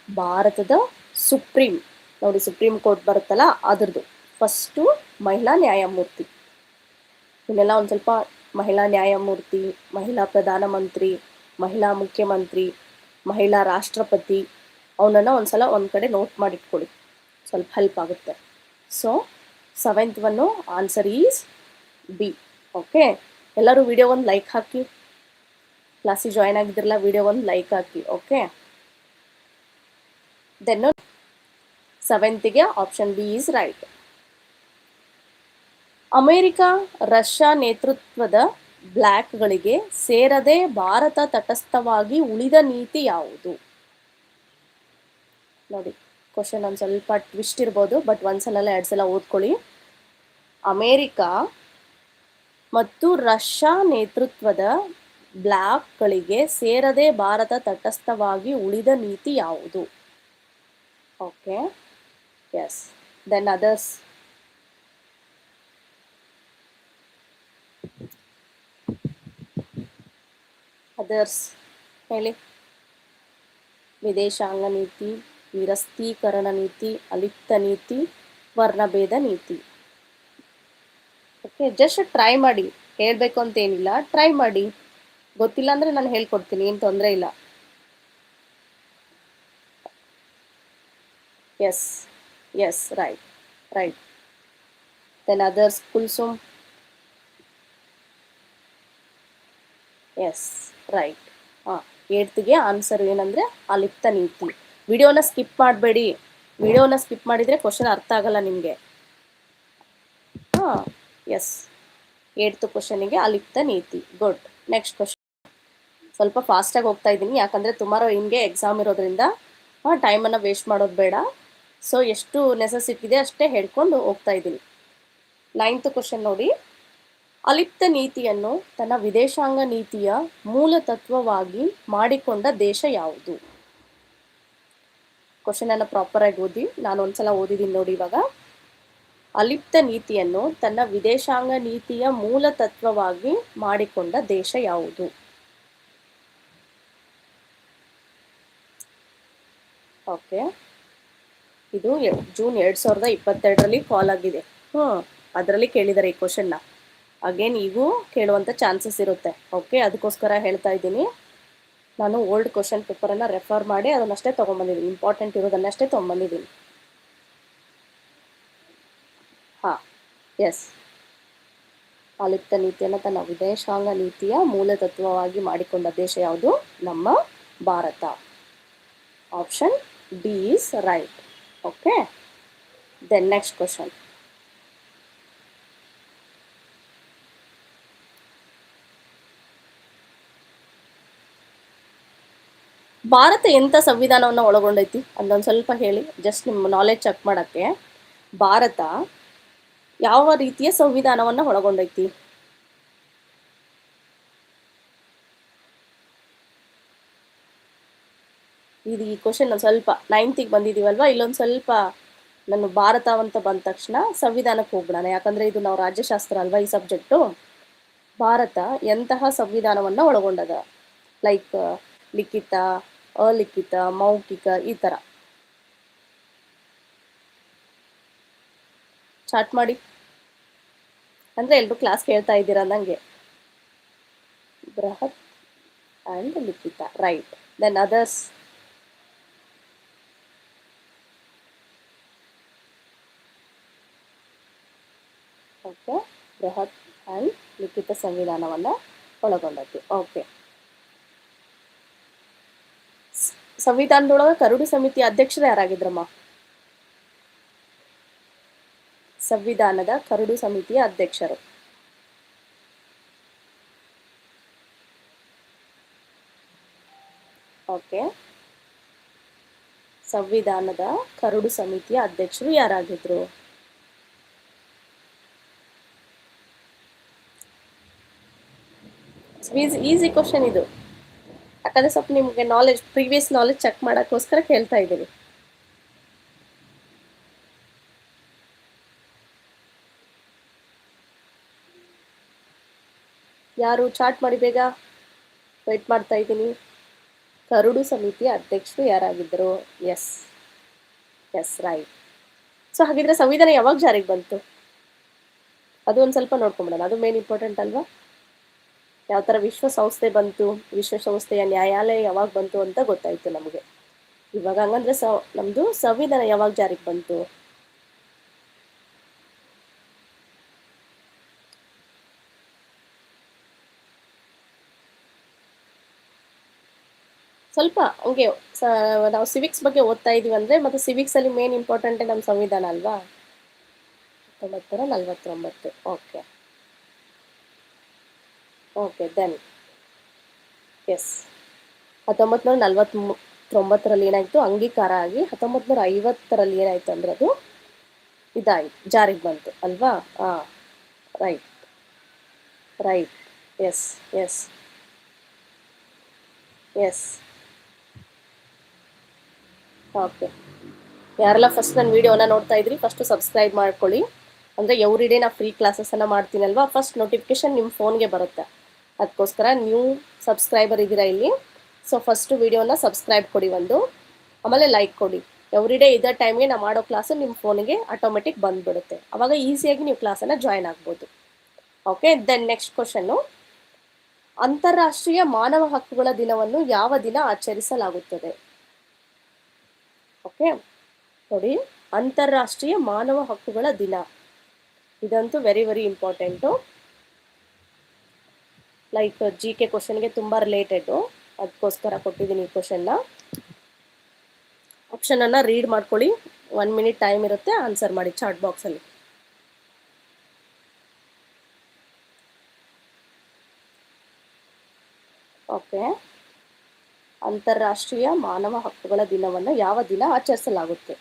ಭಾರತದ ಸುಪ್ರೀಂ, ನೋಡಿ ಸುಪ್ರೀಂ ಕೋರ್ಟ್ ಬರುತ್ತಲ್ಲ ಅದರದ್ದು ಫಸ್ಟು ಮಹಿಳಾ ನ್ಯಾಯಮೂರ್ತಿ. ಇನ್ನೆಲ್ಲ ಒಂದು ಸ್ವಲ್ಪ ಮಹಿಳಾ ನ್ಯಾಯಮೂರ್ತಿ, ಮಹಿಳಾ ಪ್ರಧಾನಮಂತ್ರಿ, ಮಹಿಳಾ ಮುಖ್ಯಮಂತ್ರಿ, ಮಹಿಳಾ ರಾಷ್ಟ್ರಪತಿ, ಅವನನ್ನು ಒಂದ್ಸಲ ಒಂದು ಕಡೆ ನೋಟ್ ಮಾಡಿಟ್ಕೊಳ್ಳಿ, ಸ್ವಲ್ಪ ಹೆಲ್ಪ್ ಆಗುತ್ತೆ. So 7th one answer is B. Okay, ಎಲ್ಲರೂ ವಿಡಿಯೋ ಒಂದು ಲೈಕ್ ಹಾಕಿ, ಕ್ಲಾಸಿಗೆ ಜಾಯ್ನ್ ಆಗಿದ್ರಲ್ಲ ವಿಡಿಯೋ ಒಂದು ಲೈಕ್ ಹಾಕಿ. Okay, then 7th option B is right. America Russia ನೇತೃತ್ವದ ಬ್ಲಾಕ್ಗಳಿಗೆ ಸೇರದೆ ಭಾರತ ತಟಸ್ಥವಾಗಿ ಉಳಿದ ನೀತಿ ಯಾವುದು? ನೋಡಿ ಕ್ವಶನ್ ಒಂದು ಸ್ವಲ್ಪ ಟ್ವಿಸ್ಟ್ ಇರ್ಬೋದು, ಬಟ್ ಒಂದ್ಸಲ 2 ಸಲ ಓದ್ಕೊಳ್ಳಿ. ಅಮೇರಿಕ ಮತ್ತು ರಷ್ಯಾ ನೇತೃತ್ವದ ಬ್ಲಾಕ್ಗಳಿಗೆ ಸೇರದೆ ಭಾರತ ತಟಸ್ಥವಾಗಿ ಉಳಿದ ನೀತಿ ಯಾವುದು? Okay, S, then others. Others ಹೇಳಿ. ವಿದೇಶಾಂಗ ನೀತಿ, ನಿರಸ್ತೀಕರಣ ನೀತಿ, ಅಲಿಪ್ತ ನೀತಿ, ವರ್ಣಭೇದ ನೀತಿ. ಓಕೆ, ಜಸ್ಟ್ ಟ್ರೈ ಮಾಡಿ, ಹೇಳಬೇಕು ಅಂತೇನಿಲ್ಲ, ಟ್ರೈ ಮಾಡಿ. ಗೊತ್ತಿಲ್ಲ ಅಂದರೆ ನಾನು ಹೇಳ್ಕೊಡ್ತೀನಿ, ಏನು ತೊಂದರೆ ಇಲ್ಲ. Yes right. Then others, Kulsum. Yes right. 8th answer ಏನಂದರೆ ಅಲಿಪ್ತ ನೀತಿ. ವಿಡಿಯೋನ ಸ್ಕಿಪ್ ಮಾಡಬೇಡಿ, ವಿಡಿಯೋನ ಸ್ಕಿಪ್ ಮಾಡಿದರೆ ಕ್ವಶನ್ ಅರ್ಥ ಆಗಲ್ಲ ನಿಮಗೆ. ಎಸ್, 8th ಕ್ವಶನಿಗೆ ಅಲಿಪ್ತ ನೀತಿ. ಗುಡ್. Next question. ಸ್ವಲ್ಪ ಫಾಸ್ಟಾಗಿ ಹೋಗ್ತಾ ಇದ್ದೀನಿ, ಯಾಕಂದರೆ ತುಮಾರೋ ಹಿಂಗೆ ಎಕ್ಸಾಮ್ ಇರೋದ್ರಿಂದ ಟೈಮನ್ನು ವೇಸ್ಟ್ ಮಾಡೋದು ಬೇಡ. ಸೊ ಎಷ್ಟು ನೆಸೆಸಿಟಿ ಇದೆ ಅಷ್ಟೇ ಹೇಳ್ಕೊಂಡು ಹೋಗ್ತಾ ಇದ್ದೀನಿ. 9th ಕ್ವಶನ್ ನೋಡಿ. ಅಲಿಪ್ತ ನೀತಿಯನ್ನು ತನ್ನ ವಿದೇಶಾಂಗ ನೀತಿಯ ಮೂಲ ತತ್ವವಾಗಿ ಮಾಡಿಕೊಂಡ ದೇಶ ಯಾವುದು? ಕ್ವಶನನ್ನು ಪ್ರಾಪರಾಗಿ ಓದಿ, ನಾನು ಒಂದ್ಸಲ ಓದಿದ್ದೀನಿ ನೋಡಿ. ಇವಾಗ ಅಲಿಪ್ತ ನೀತಿಯನ್ನು ತನ್ನ ವಿದೇಶಾಂಗ ನೀತಿಯ ಮೂಲ ತತ್ವವಾಗಿ ಮಾಡಿಕೊಂಡ ದೇಶ ಯಾವುದು? ಓಕೆ, ಇದು ಜೂನ್ 2022ರಲ್ಲಿ ಕಾಲ್ ಆಗಿದೆ. ಅದರಲ್ಲಿ ಕೇಳಿದ್ದಾರೆ ಈ ಕ್ವಶನ್ನ. ಅಗೇನ್ ಈಗೂ ಕೇಳುವಂಥ ಚಾನ್ಸಸ್ ಇರುತ್ತೆ. ಓಕೆ, ಅದಕ್ಕೋಸ್ಕರ ಹೇಳ್ತಾ ಇದ್ದೀನಿ. ನಾನು ಓಲ್ಡ್ ಕ್ವಶನ್ ಪೇಪರನ್ನು ರೆಫರ್ ಮಾಡಿ ಅದನ್ನಷ್ಟೇ ತೊಗೊಂಬಂದಿದ್ದೀನಿ, ಇಂಪಾರ್ಟೆಂಟ್ ಇರೋದನ್ನಷ್ಟೇ ತೊಗೊಂಬಂದಿದ್ದೀನಿ. ಎಸ್, ಅಲಿಪ್ತ ನೀತಿಯನ್ನು ತನ್ನ ವಿದೇಶಾಂಗ ನೀತಿಯ ಮೂಲ ತತ್ವವಾಗಿ ಮಾಡಿಕೊಂಡ ದೇಶ ಯಾವುದು? ನಮ್ಮ Bharat. Option D is right. Okay, then next question. Bharat ಎಂಥ ಸಂವಿಧಾನವನ್ನು ಒಳಗೊಂಡೈತಿ ಅದೊಂದು ಸ್ವಲ್ಪ ಹೇಳಿ, ಜಸ್ಟ್ ನಿಮ್ಮ ನಾಲೆಜ್ ಚೆಕ್ ಮಾಡೋಕ್ಕೆ. ಭಾರತ ಯಾವ ರೀತಿಯ ಸಂವಿಧಾನವನ್ನು ಒಳಗೊಂಡೈತಿ? ಇದು ಈ ಕ್ವಶನ್ ಒಂದು ಸ್ವಲ್ಪ 9th ಬಂದಿದ್ದೀವಲ್ವಾ, ಇಲ್ಲೊಂದು ಸ್ವಲ್ಪ ನಾನು ಭಾರತ ಅಂತ ಬಂದ ತಕ್ಷಣ ಸಂವಿಧಾನಕ್ಕೆ ಹೋಗ್ಬಿಡೋಣ, ಯಾಕಂದರೆ ಇದು ನಾವು ರಾಜ್ಯಶಾಸ್ತ್ರ ಅಲ್ವಾ ಈ ಸಬ್ಜೆಕ್ಟು. ಭಾರತ ಎಂತಹ ಸಂವಿಧಾನವನ್ನು ಒಳಗೊಂಡದ? ಲೈಕ್ ಲಿಖಿತ, ಅಲಿಖಿತ, ಮೌಖಿಕ, ಈ ಥರ ಚಾರ್ಟ್ ಮಾಡಿ. ಅಂದರೆ ಎಲ್ಲರೂ ಕ್ಲಾಸ್ ಕೇಳ್ತಾ ಇದ್ದೀರಾ ನನಗೆ. ಬೃಹತ್ ಆ್ಯಂಡ್ ಲಿಖಿತ, ರೈಟ್. Then others? ಓಕೆ, ಬೃಹತ್ ಆ್ಯಂಡ್ ಲಿಖಿತ ಸಂವಿಧಾನವನ್ನು ಒಳಗೊಂಡೈತಿ. ಓಕೆ. ಸಂವಿಧಾನದೊಳಗೆ ಕರಡು ಸಮಿತಿ ಅಧ್ಯಕ್ಷರು ಯಾರಾಗಿದ್ರಮ್ಮ? ಸಂವಿಧಾನದ ಕರಡು ಸಮಿತಿಯ ಅಧ್ಯಕ್ಷರು. ಓಕೆ, ಸಂವಿಧಾನದ ಕರಡು ಸಮಿತಿಯ ಅಧ್ಯಕ್ಷರು ಯಾರಾಗಿದ್ರು? ಈಸಿ ಕ್ವಶನ್ ಇದು, ಯಾಕಂದರೆ ಸ್ವಲ್ಪ ನಿಮಗೆ ನಾಲೆಜ್, ಪ್ರೀವಿಯಸ್ ನಾಲೆಜ್ ಚೆಕ್ ಮಾಡೋಕ್ಕೋಸ್ಕರ ಕೇಳ್ತಾ ಇದ್ದೀನಿ. ಯಾರು ಚಾರ್ಟ್ ಮಾಡಿ ಬೇಗ, ವೆಯ್ಟ್ ಮಾಡ್ತಾ ಇದ್ದೀನಿ. ಕರಡು ಸಮಿತಿಯ ಅಧ್ಯಕ್ಷರು ಯಾರಾಗಿದ್ದರು? Yes yes, right. ಸೊ ಹಾಗಿದ್ರೆ ಸಂವಿಧಾನ ಯಾವಾಗ ಜಾರಿಗೆ ಬಂತು ಅದು ಒಂದು ಸ್ವಲ್ಪ ನೋಡ್ಕೊಂಬಿಡೋಣ, ಅದು ಮೇನ್ ಇಂಪಾರ್ಟೆಂಟ್ ಅಲ್ವಾ. ಯಾವ ಥರ ವಿಶ್ವಸಂಸ್ಥೆ ಬಂತು, ವಿಶ್ವಸಂಸ್ಥೆಯ ನ್ಯಾಯಾಲಯ ಯಾವಾಗ ಬಂತು ಅಂತ ಗೊತ್ತಾಯಿತು ನಮಗೆ. ಇವಾಗ ಹಂಗಂದ್ರೆ ನಮ್ಮದು ಸಂವಿಧಾನ ಯಾವಾಗ ಜಾರಿಗೆ ಬಂತು? ಸ್ವಲ್ಪ ಹಂಗೆ ನಾವು ಸಿವಿಕ್ಸ್ ಬಗ್ಗೆ ಓದ್ತಾ ಇದೀವಿ ಅಂದರೆ, ಮತ್ತು ಸಿವಿಕ್ಸಲ್ಲಿ ಮೇನ್ ಇಂಪಾರ್ಟೆಂಟೇ ನಮ್ಮ ಸಂವಿಧಾನ ಅಲ್ವಾ. 1949. ಓಕೆ ಓಕೆ, ದೆನ್ ಎಸ್, 1949ರಲ್ಲಿ ಏನಾಯಿತು, ಅಂಗೀಕಾರ ಆಗಿ 1950ರಲ್ಲಿ ಏನಾಯಿತು ಅಂದರೆ ಅದು ಇದಾಯಿತು, ಜಾರಿಗೆ ಬಂತು ಅಲ್ವಾ. ಹಾಂ, right right, S S S. Okay, ಯಾರೆಲ್ಲ ಫಸ್ಟ್ ನನ್ನ ವೀಡಿಯೋನ ನೋಡ್ತಾ ಇದ್ರಿ ಫಸ್ಟು ಸಬ್ಸ್ಕ್ರೈಬ್ ಮಾಡ್ಕೊಳ್ಳಿ. ಅಂದರೆ ಎವ್ರಿ ಡೇ ನಾನು ಫ್ರೀ ಕ್ಲಾಸಸನ್ನು ಮಾಡ್ತೀನಲ್ವಾ, ಫಸ್ಟ್ ನೋಟಿಫಿಕೇಶನ್ ನಿಮ್ಮ ಫೋನ್ಗೆ ಬರುತ್ತೆ. ಅದಕ್ಕೋಸ್ಕರ ನ್ಯೂ ಸಬ್ಸ್ಕ್ರೈಬರ್ ಇದ್ದೀರಾ ಇಲ್ಲಿ, ಸೊ ಫಸ್ಟು ವೀಡಿಯೋನ ಸಬ್ಸ್ಕ್ರೈಬ್ ಕೊಡಿ ಒಂದು, ಆಮೇಲೆ ಲೈಕ್ ಕೊಡಿ. ಎವ್ರಿ ಡೇ ಇದೇ ಟೈಮ್ಗೆ ನಾನು ಮಾಡೋ ಕ್ಲಾಸು ನಿಮ್ಮ ಫೋನಿಗೆ ಆಟೋಮೆಟಿಕ್ ಬಂದುಬಿಡುತ್ತೆ, ಆವಾಗ ಈಸಿಯಾಗಿ ನೀವು ಕ್ಲಾಸನ್ನು ಜಾಯ್ನ್ ಆಗ್ಬೋದು. ಓಕೆ, ದೆನ್ ನೆಕ್ಸ್ಟ್ ಕ್ವಶನ್ನು, ಅಂತಾರಾಷ್ಟ್ರೀಯ ಮಾನವ ಹಕ್ಕುಗಳ ದಿನವನ್ನು ಯಾವ ದಿನ ಆಚರಿಸಲಾಗುತ್ತದೆ? ಓಕೆ ನೋಡಿ, ಅಂತಾರಾಷ್ಟ್ರೀಯ ಮಾನವ ಹಕ್ಕುಗಳ ದಿನ, ಇದಂತೂ very very important. Like GK ಕ್ವಶನ್ಗೆ ತುಂಬ ರಿಲೇಟೆಡು, ಅದಕ್ಕೋಸ್ಕರ ಕೊಟ್ಟಿದ್ದೀನಿ ಈ ಕ್ವಶನ್ನ. ಆಪ್ಷನನ್ನು ರೀಡ್ ಮಾಡ್ಕೊಳ್ಳಿ, 1 ಮಿನಿಟ್ ಟೈಮ್ ಇರುತ್ತೆ, ಆನ್ಸರ್ ಮಾಡಿ ಚಾಟ್ ಬಾಕ್ಸಲ್ಲಿ. ಓಕೆ, ಅಂತಾರಾಷ್ಟ್ರೀಯ ಮಾನವ ಹಕ್ಕುಗಳ ದಿನವನ್ನು ಯಾವ ದಿನ ಆಚರಿಸಲಾಗುತ್ತೆ?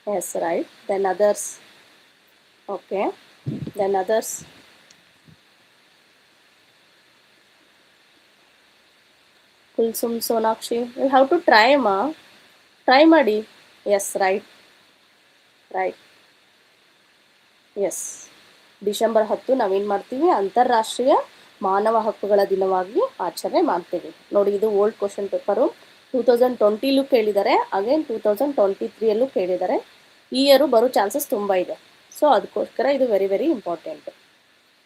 Yes, right. Then others. Okay, then others. Kulsum Sonakshi, you have to try ma, try ಮಾಡಿ. Yes, right right, S. December 10 ನಾವೇನು ಮಾಡ್ತೀವಿ, ಅಂತಾರಾಷ್ಟ್ರೀಯ ಮಾನವ ಹಕ್ಕುಗಳ ದಿನವಾಗಿ ಆಚರಣೆ ಮಾಡ್ತೀವಿ. ನೋಡಿ, ಇದು ಓಲ್ಡ್ ಕ್ವಶನ್ ಪೇಪರು, 2020ಲೂ ಕೇಳಿದ್ದಾರೆ, ಅಗೇನ್ 2023ಯಲ್ಲೂ ಕೇಳಿದ್ದಾರೆ. ಈ ಇಯರು ಬರೋ ಚಾನ್ಸಸ್ ತುಂಬ ಇದೆ, ಸೊ ಅದಕ್ಕೋಸ್ಕರ ಇದು very very important.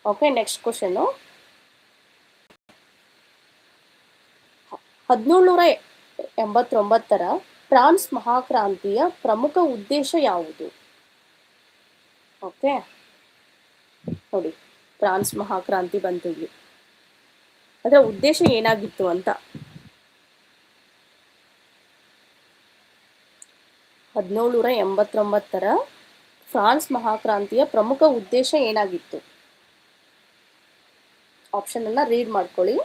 Okay, next question, 1789ರ ಫ್ರಾನ್ಸ್ ಮಹಾಕ್ರಾಂತಿಯ ಪ್ರಮುಖ ಉದ್ದೇಶ ಯಾವುದು? ಓಕೆ ನೋಡಿ, ಫ್ರಾನ್ಸ್ ಮಹಾಕ್ರಾಂತಿ ಬಂತು ಇಲ್ಲಿ, ಅದರ ಉದ್ದೇಶ ಏನಾಗಿತ್ತು ಅಂತ. 1789 ಫ್ರಾನ್ಸ್ ಮಹಾಕ್ರಾಂತಿಯ ಪ್ರಮುಖ ಉದ್ದೇಶ ಏನಾಗಿತ್ತು? ಆಪ್ಷನ್ ಅನ್ನ ರೀಡ್ ಮಾಡ್ಕೊಳ್ಳಿ.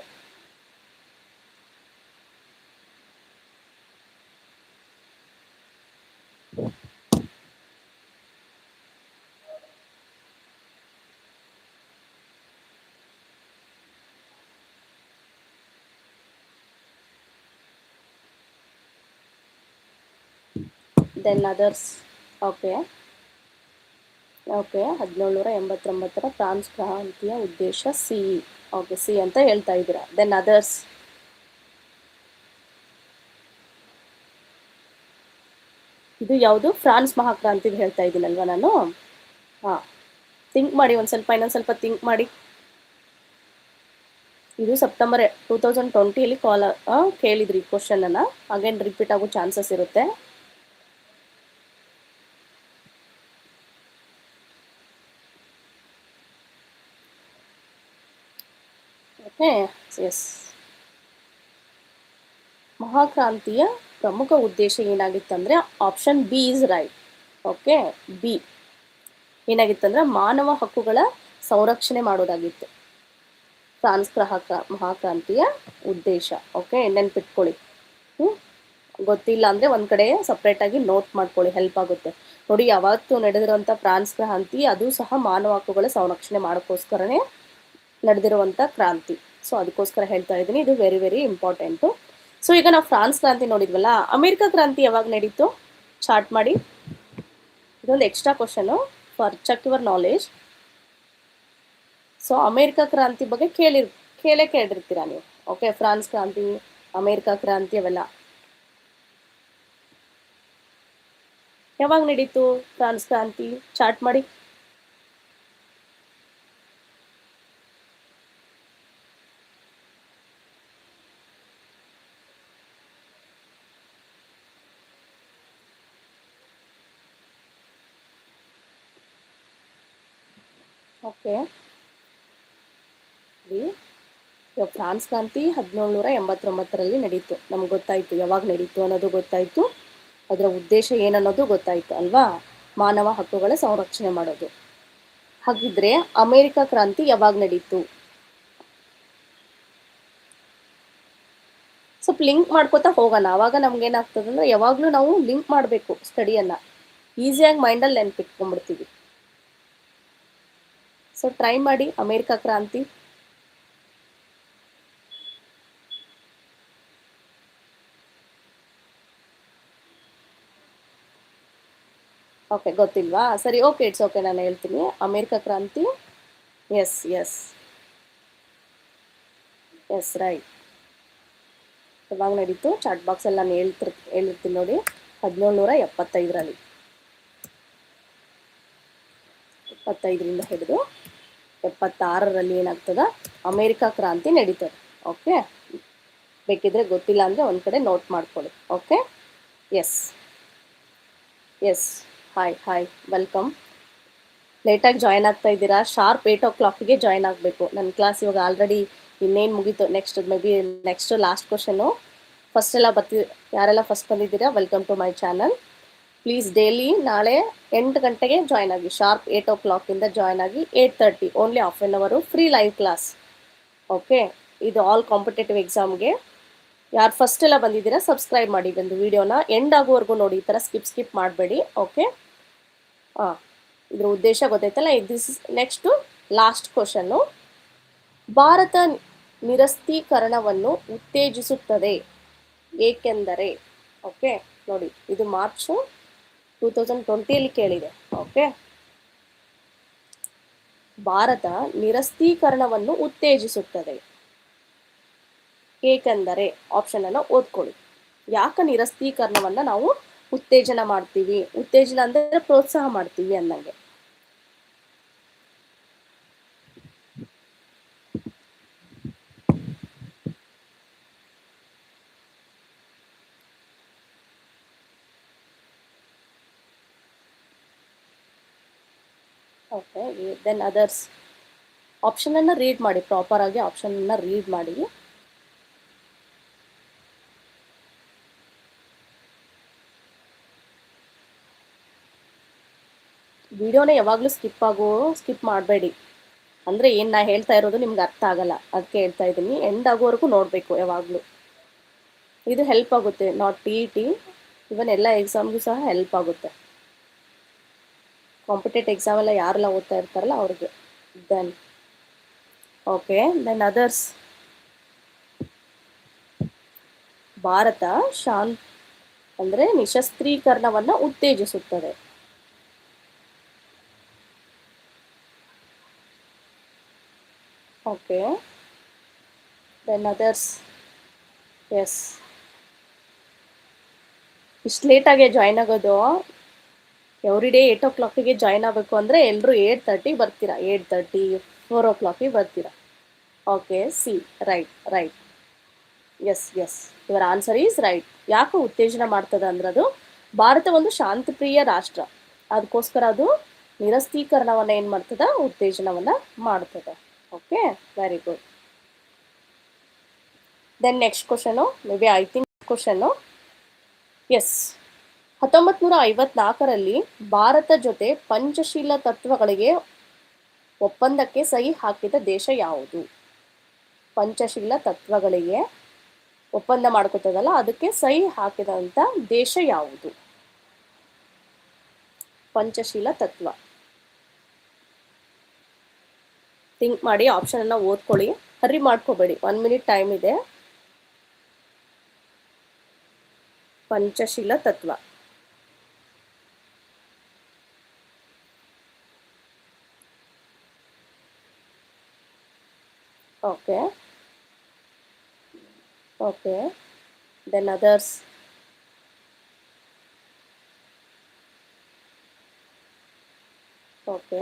Then others. ಓಕೆ 1789 ಫ್ರಾನ್ಸ್ ಕ್ರಾಂತಿಯ ಉದ್ದೇಶ ಸಿ. ಓಕೆ ಸಿ ಅಂತ ಹೇಳ್ತಾ ಇದ್ದೀರಾ. Then others. ಇದು ಯಾವುದು? ಫ್ರಾನ್ಸ್ ಮಹಾಕ್ರಾಂತಿ ಹೇಳ್ತಾ ಇದ್ದೀನಲ್ವಾ ನಾನು. ಹಾಂ, ಥಿಂಕ್ ಮಾಡಿ ಇನ್ನೊಂದು ಸ್ವಲ್ಪ ಥಿಂಕ್ ಮಾಡಿ. ಇದು ಸೆಪ್ಟೆಂಬರ್ 2020 ಕೇಳಿದ್ರಿ ಕ್ವಶನನ್ನು. ಅಗೇನ್ ರಿಪೀಟ್ ಆಗೋ ಚಾನ್ಸಸ್ ಇರುತ್ತೆ. Okay yes. ಮಹಾಕ್ರಾಂತಿಯ ಪ್ರಮುಖ ಉದ್ದೇಶ ಏನಾಗಿತ್ತಂದರೆ option B is right. Okay B ಏನಾಗಿತ್ತಂದ್ರೆ ಮಾನವ ಹಕ್ಕುಗಳ ಸಂರಕ್ಷಣೆ ಮಾಡೋದಾಗಿತ್ತು ಫ್ರಾನ್ಸ್ ಮಹಾಕ್ರಾಂತಿಯ ಉದ್ದೇಶ. ಓಕೆ ನೆನ್ಪಿಟ್ಕೊಳ್ಳಿ. ಗೊತ್ತಿಲ್ಲ ಅಂದರೆ ಒಂದು ಕಡೆ ಸಪ್ರೇಟಾಗಿ ನೋಟ್ ಮಾಡ್ಕೊಳ್ಳಿ, ಹೆಲ್ಪ್ ಆಗುತ್ತೆ. ನೋಡಿ, ಯಾವತ್ತು ನಡೆದಿರುವಂಥ ಫ್ರಾನ್ಸ್ ಕ್ರಾಂತಿ ಅದು ಸಹ ಮಾನವ ಹಕ್ಕುಗಳ ಸಂರಕ್ಷಣೆ ಮಾಡೋಕ್ಕೋಸ್ಕರನೇ ನಡೆದಿರುವಂಥ ಕ್ರಾಂತಿ. ಸೊ ಅದಕ್ಕೋಸ್ಕರ ಹೇಳ್ತಾ ಇದ್ದೀನಿ, ಇದು ವೆರಿ ವೆರಿ ಇಂಪಾರ್ಟೆಂಟು. ಸೊ ಈಗ ನಾವು ಫ್ರಾನ್ಸ್ ಕ್ರಾಂತಿ ನೋಡಿದ್ವಲ್ಲ, ಅಮೆರಿಕ ಕ್ರಾಂತಿ ಯಾವಾಗ ನಡೀತು ಚಾರ್ಟ್ ಮಾಡಿ. ಇದೊಂದು extra question for check your knowledge. So America ಕ್ರಾಂತಿ ಬಗ್ಗೆ ಕೇಳಿರ್ತೀರಾ ನೀವು. ಓಕೆ, ಫ್ರಾನ್ಸ್ ಕ್ರಾಂತಿ, ಅಮೇರಿಕ ಕ್ರಾಂತಿ ಅವೆಲ್ಲ ಯಾವಾಗ ನಡೀತು ಫ್ರಾನ್ಸ್ ಕ್ರಾಂತಿ? ಚಾರ್ಟ್ ಮಾಡಿ. ಓಕೆ, ಫ್ರಾನ್ಸ್ ಕ್ರಾಂತಿ 1789 ನಡೀತು. ನಮ್ಗೆ ಗೊತ್ತಾಯಿತು ಯಾವಾಗ ನಡೀತು ಅನ್ನೋದು ಗೊತ್ತಾಯಿತು, ಅದರ ಉದ್ದೇಶ ಏನನ್ನೋದು ಗೊತ್ತಾಯಿತು ಅಲ್ವಾ? ಮಾನವ ಹಕ್ಕುಗಳ ಸಂರಕ್ಷಣೆ ಮಾಡೋದು. ಹಾಗಿದ್ರೆ ಅಮೇರಿಕ ಕ್ರಾಂತಿ ಯಾವಾಗ ನಡೀತು? ಸ್ವಲ್ಪ ಲಿಂಕ್ ಮಾಡ್ಕೋತಾ ಹೋಗೋಣ. ಆವಾಗ ನಮ್ಗೇನಾಗ್ತದೆ ಅಂದರೆ ಯಾವಾಗಲೂ ನಾವು ಲಿಂಕ್ ಮಾಡಬೇಕು ಸ್ಟಡಿಯನ್ನು. ಈಸಿಯಾಗಿ ಮೈಂಡಲ್ಲಿ ನೆನ್ಪಿಟ್ಕೊಂಡ್ಬಿಡ್ತೀವಿ. ಸೊ ಟ್ರೈ ಮಾಡಿ ಅಮೇರಿಕ ಕ್ರಾಂತಿ. ಓಕೆ, ಗೊತ್ತಿಲ್ವಾ? ಸರಿ, ಓಕೆ, ಇಟ್ಸ್ ಓಕೆ, ನಾನು ಹೇಳ್ತೀನಿ. ಅಮೇರಿಕ ಕ್ರಾಂತಿ ಎಸ್ ಎಸ್ ಎಸ್ ರೈಟ್. ಯಾವಾಗ ನಡೀತು ಚಾಟ್ ಬಾಕ್ಸಲ್ಲಿ ನಾನು ಹೇಳಿರ್ತೀನಿ ನೋಡಿ. 1775 75ರಿಂದ ಹಿಡಿದು 76 ಏನಾಗ್ತದ ಅಮೇರಿಕ ಕ್ರಾಂತಿ ನಡೀತದೆ. ಓಕೆ, ಬೇಕಿದ್ರೆ ಗೊತ್ತಿಲ್ಲ ಅಂದರೆ ಒಂದು ಕಡೆ ನೋಟ್ ಮಾಡ್ಕೊಳ್ಳಿ. Okay yes yes hi welcome. ಲೇಟಾಗಿ ಜಾಯ್ನ್ ಆಗ್ತಾ ಇದ್ದೀರಾ. ಶಾರ್ಪ್ 8 o'clock ಜಾಯ್ನ್ ಆಗಬೇಕು. ನನ್ನ ಕ್ಲಾಸ್ ಇವಾಗ ಆಲ್ರೆಡಿ ಇನ್ನೇನು ಮುಗೀತು. Next last question. ಯಾರೆಲ್ಲ ಫಸ್ಟ್ ಬಂದಿದ್ದೀರಾ, welcome to my channel. Please daily ನಾಳೆ 8 ಗಂಟೆಗೆ ಜಾಯ್ನ್ ಆಗಿ. ಶಾರ್ಪ್ 8 o'clock ಜಾಯ್ನ್ ಆಗಿ. 8:30 ಓನ್ಲಿ ಹಾಫ್ ಆನ್ ಅವರು ಫ್ರೀ ಲೈವ್ ಕ್ಲಾಸ್. ಓಕೆ, ಇದು ಆಲ್ ಕಾಂಪಿಟೇಟಿವ್ ಎಕ್ಸಾಮ್ಗೆ. ಯಾರು ಫಸ್ಟ್ ಎಲ್ಲ ಬಂದಿದ್ದೀರಾ ಸಬ್ಸ್ಕ್ರೈಬ್ ಮಾಡಿ. ಬಂದು ವಿಡಿಯೋನ ಎಂಡ್ ಆಗೋವರೆಗೂ ನೋಡಿ, ಈ ಥರ ಸ್ಕಿಪ್ ಮಾಡಬೇಡಿ. ಓಕೆ, ಇದ್ರ ಉದ್ದೇಶ ಗೊತ್ತಾಯ್ತಲ್ಲ. This is next last question. ಭಾರತ ನಿರಸ್ತೀಕರಣವನ್ನು ಉತ್ತೇಜಿಸುತ್ತದೆ ಏಕೆಂದರೆ. ಓಕೆ ನೋಡಿ, ಇದು ಮಾರ್ಚ್ 2020 ಕೇಳಿದೆ. ಓಕೆ, ಭಾರತ ನಿರಸ್ತೀಕರಣವನ್ನು ಉತ್ತೇಜಿಸುತ್ತದೆ ಏಕೆಂದರೆ. ಆಪ್ಷನನ್ನು ಓದ್ಕೊಳ್ಳಿ. ಯಾಕೆ ನಿರಸ್ತೀಕರಣವನ್ನು ನಾವು ಉತ್ತೇಜನ ಮಾಡ್ತೀವಿ? ಉತ್ತೇಜನ ಅಂದರೆ ಪ್ರೋತ್ಸಾಹ ಮಾಡ್ತೀವಿ ಅನ್ನಂಗೆ. Okay, then others. ಆಪ್ಷನನ್ನು ರೀಡ್ ಮಾಡಿ ಪ್ರಾಪರಾಗಿ. ಆಪ್ಷನನ್ನು ರೀಡ್ ಮಾಡಿ. ವಿಡಿಯೋನ ಯಾವಾಗಲೂ ಸ್ಕಿಪ್ ಮಾಡಬೇಡಿ. ಅಂದರೆ ಏನು ನಾ ಹೇಳ್ತಾ ಇರೋದು ನಿಮ್ಗೆ ಅರ್ಥ ಆಗಲ್ಲ, ಅದಕ್ಕೆ ಹೇಳ್ತಾ ಇದ್ದೀನಿ. ಎಂಡ್ ಆಗೋವರೆಗೂ ನೋಡಬೇಕು ಯಾವಾಗಲೂ. ಇದು ಹೆಲ್ಪ್ ಆಗುತ್ತೆ, ನಾಟ್ TET, ಇವನ್ ಎಲ್ಲ ಎಕ್ಸಾಮ್ಗೂ ಸಹ ಹೆಲ್ಪ್ ಆಗುತ್ತೆ. ಕಾಂಪಿಟೇಟಿವ್ ಎಕ್ಸಾಮ್ ಎಲ್ಲ ಯಾರೆಲ್ಲ ಓದ್ತಾ ಇರ್ತಾರಲ್ಲ ಅವ್ರಿಗೆ. Then others. ಭಾರತ ಅಂದರೆ ನಿಶಸ್ತ್ರೀಕರಣವನ್ನು ಉತ್ತೇಜಿಸುತ್ತದೆ. Then others. ಎಸ್, ಇಷ್ಟು ಲೇಟಾಗೆ ಜಾಯ್ನ್ ಆಗೋದು. ಎವ್ರಿ ಡೇ 8 o'clock ಜಾಯ್ನ್ ಆಗಬೇಕು ಅಂದರೆ ಎಲ್ಲರೂ 8:30 ಬರ್ತೀರಾ, 8:30, 4 o'clock ಬರ್ತೀರಾ. C, right. S, your answer is right. ಯಾಕೆ ಉತ್ತೇಜನ ಮಾಡ್ತದೆ ಅಂದ್ರೆ ಅದು ಭಾರತ ಒಂದು ಶಾಂತಿಪ್ರಿಯ ರಾಷ್ಟ್ರ, ಅದಕ್ಕೋಸ್ಕರ ಅದು ನಿರಸ್ತೀಕರಣವನ್ನು ಏನು ಮಾಡ್ತದೆ, ಉತ್ತೇಜನವನ್ನು ಮಾಡ್ತದೆ. Okay, very good. Then next question, may be I think question. Yes, 1954ರಲ್ಲಿ ಭಾರತ ಜೊತೆ ಪಂಚಶೀಲ ತತ್ವಗಳಿಗೆ ಒಪ್ಪಂದಕ್ಕೆ ಸಹಿ ಹಾಕಿದ ದೇಶ ಯಾವುದು? ಪಂಚಶೀಲ ತತ್ವಗಳಿಗೆ ಒಪ್ಪಂದ ಮಾಡ್ಕೋತದಲ್ಲ, ಅದಕ್ಕೆ ಸಹಿ ಹಾಕಿದಂಥ ದೇಶ ಯಾವುದು? ಪಂಚಶೀಲ ತತ್ವ. ಥಿಂಕ್ ಮಾಡಿ, ಆಪ್ಷನ್ ಅನ್ನ ಓದ್ಕೊಳ್ಳಿ, ಹರ್ರಿ ಮಾಡ್ಕೋಬೇಡಿ, 1 minute ಟೈಮ್ ಇದೆ. ಪಂಚಶೀಲ ತತ್ವ. Okay, then others. Okay,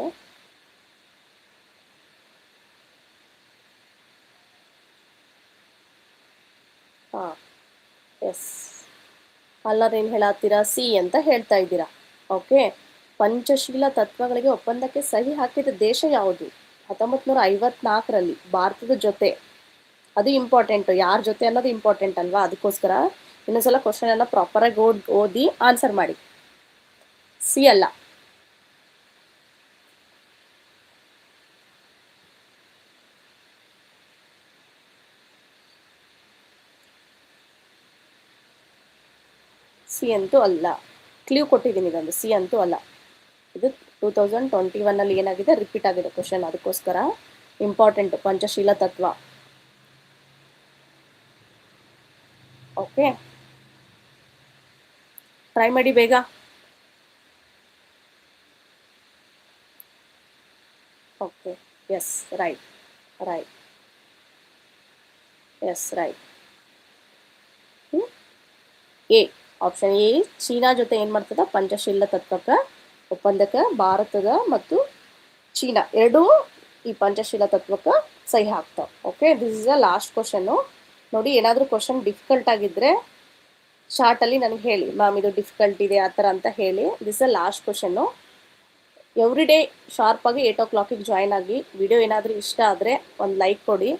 yes. ಅಲ್ಲರೇನು ಹೇಳತ್ತೀರಾ? ಸಿ ಅಂತ ಹೇಳ್ತಾ ಇದ್ದೀರಾ. ಓಕೆ, ಪಂಚಶೀಲ ತತ್ವಗಳಿಗೆ ಒಪ್ಪಂದಕ್ಕೆ ಸಹಿ ಹಾಕಿದ ದೇಶ ಯಾವುದು? 1954ರಲ್ಲಿ ಭಾರತದ ಜೊತೆ. ಅದು ಇಂಪಾರ್ಟೆಂಟ್, ಯಾರ ಜೊತೆ ಅನ್ನೋದು ಇಂಪಾರ್ಟೆಂಟ್ ಅಲ್ವಾ, ಅದಕ್ಕೋಸ್ಕರ ಇನ್ನೊಂದ್ಸಲ ಕ್ವಶನ್ ಅನ್ನ ಪ್ರಾಪರಾಗಿ ಓದಿ ಆನ್ಸರ್ ಮಾಡಿ. ಸಿ ಅಲ್ಲ. ಸಿ ಅಂತೂ ಅಲ್ಲ, ಕ್ಲೂ ಕೊಟ್ಟಿದ್ದೀನಿ ಇದೊಂದು. ಸಿ ಅಂತೂ ಅಲ್ಲ. ಇದು 2021 ಏನಾಗಿದೆ, ರಿಪೀಟ್ ಆಗಿದೆ ಕ್ವಶನ್, ಅದಕ್ಕೋಸ್ಕರ ಇಂಪಾರ್ಟೆಂಟ್ ಪಂಚಶೀಲ ತತ್ವ. ಓಕೆ, ಟ್ರೈ ಮಾಡಿ ಬೇಗ. Okay, S, right. S, right. A, option A, China ಜೊತೆ ಏನು ಮಾಡ್ತದ, ಪಂಚಶೀಲ ತತ್ವಕ್ಕೆ ಒಪ್ಪಂದಕ್ಕೆ ಭಾರತದ ಮತ್ತು ಚೀನಾ ಎರಡೂ ಈ ಪಂಚಶೀಲ ತತ್ವಕ್ಕೆ ಸಹಿ ಹಾಕ್ತಾವೆ. Okay, this is the last question. ನೋಡಿ, ಏನಾದರೂ ಕ್ವಶನ್ ಡಿಫಿಕಲ್ಟ್ ಆಗಿದ್ದರೆ ಶಾರ್ಟಲ್ಲಿ ನನಗೆ ಹೇಳಿ, ಮ್ಯಾಮ್ ಇದು ಡಿಫಿಕಲ್ಟ್ ಇದೆ ಆ ಥರ ಅಂತ ಹೇಳಿ. This is the last question. Every day ಶಾರ್ಪಾಗಿ 8 o'clock ಜಾಯ್ನ್ ಆಗಿ. ವಿಡಿಯೋ ಏನಾದರೂ ಇಷ್ಟ ಆದರೆ ಒಂದು ಲೈಕ್ ಕೊಡಿ.